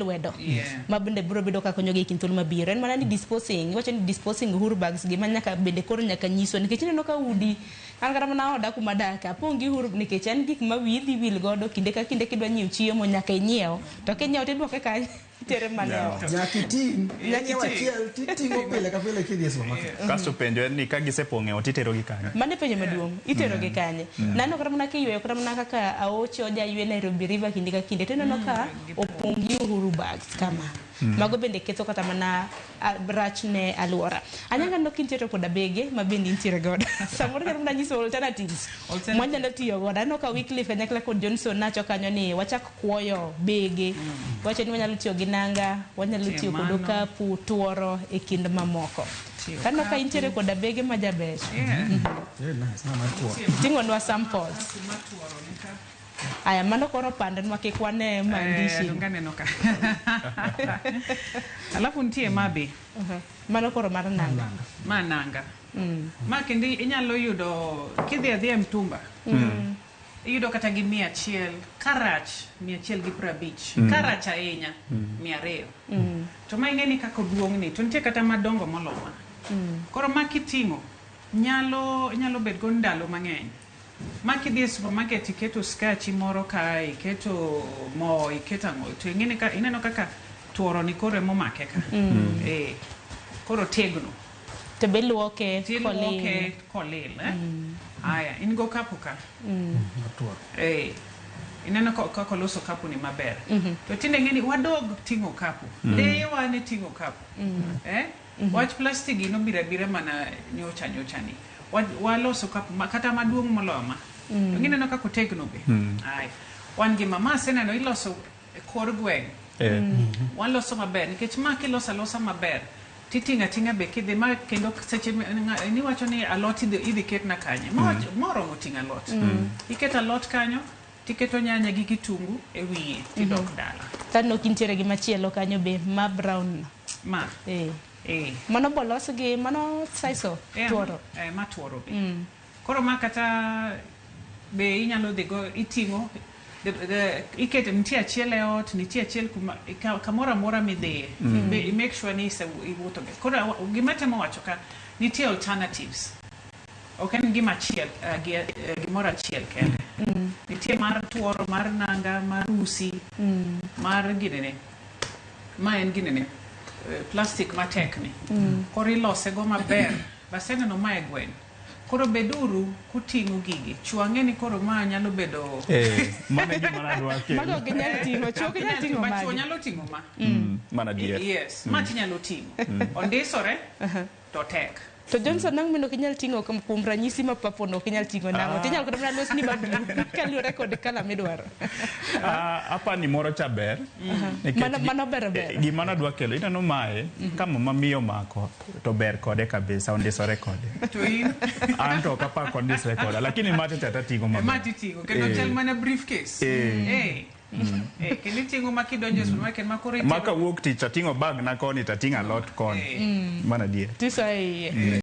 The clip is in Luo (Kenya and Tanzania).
lwedo ma bende biro bedo ka konyo gi kintul mabiro en mana ni disposing wacho ni disposing huru bags gi manyaka bende koro nyaka nyiso nikech ineno ka udi an kata mana oda kuma daka pongi huru nikech en gik ma widhi wil godo kinde ka kinde kidwa nyiew chiemo nyaka inyiew to kinyiew tidwoke ka tere maneo nyaki wachiel titingo pile ka pile kidhi supermarket kasto penjo en ni ka gisepong'e otitero gi kanye mane penjo maduong' itero gi kanye nano kata mana kiyweyo kata mana kaka aoche oja ywe Nairobi River kinde ka kinde tineno ka opongi huru bags kama mago bende ketho kata mana rach ne aluora anyanga no kintiero koda bege ma bende intiere godo samoro kata mana nyiso alternatives mwanyalo tiyo godo ano ka Wycliffe anyakla kod Johnson nacho kanyo ni wachak kuoyo bege wacho ni wanyalo tiyo gi nanga wanyalo tiyo kod okapu tuoro e kind mamoko kano ka intiere koda bege ma jaber tingo nwa samples aya mano koro pande nwa kikwane maandishi dunganeno ka alafu ntie mabe mano koro mar nanga mananga ma kende inyalo yudo kidhi adhi mtumba iyudo kata gi 100 karach 150 karach ahinya 200 to ma ing'eni kako duong' ni to nitie kata madongo moloma koro ma kiting'o nyalo bet go ndalo mang'eny ma kidhi e supermarket iketo skachi moro ka iketo mo iketo ang'o to ing'eni ka ineno kaka tuoro ni koro momake ka koro tegno to be luoke kolil aya in go kapu ka ineno kako loso kapu ni maber to tinde ng'eni wadog ting'o kapu dewa ne ting'o kapu wach plastic ino bira mana nyocha ni waloso kapu kata maduong' moloma to gineno kako tegno be ai wan gi mama seneno iloso kor gweng waloso maber nikech ma kilosa maber titinga be kidhi ma kendo seche ni wacho ni alot idhi ketna kanye moromo tinga alot iketo alot kanyo tiketo nyanya gi kitungu e wiye tidok dala tano kintiere gi machielo kanyo be ma brown ma mano bolos gi mano saiso tuoro ma tuoro be koro ma kata be inyalo dhigo iting'o ikete nitie achiel e ot nitie achiel kamoro amora midhiye make sure ni iwuotho be koro gima temo wacho ka nitie alternatives ok en gima achiel gimoro achiel kende nitie mar tuoro mar nanga mar usi mar ginene ma en ginene plastic matekni koro ilose go maber baseneno ma e gweng' koro beduru kuting'o gigi chwange ni koro ma nyalo bedo mane gima nadwa kelo mago ginyal ting'o chwo ginyal ting'o ma chwo nyalo ting'o ma mana dier yes ma tinyalo ting'o ondisore to tek to Johnson nang mino kinyal ting'o kuom ranyisi ma papono kinyal ting'o nango tinyal kod mana los ni mabiru kaluore kod kala midwaro apa ni moro chaber mano ber gima nadwa kelo ineno mae kama mamiyo mako to ber kode kabisa ondisore kode to in anto kapa kondisore kode lakini mate tata ting'o maber mate ting'o kendo chal mana briefcase kendo ting'o makidonjo supermarket makoro maka wuok tich ating'o bag na koni tating'o alot koni mana dier tiso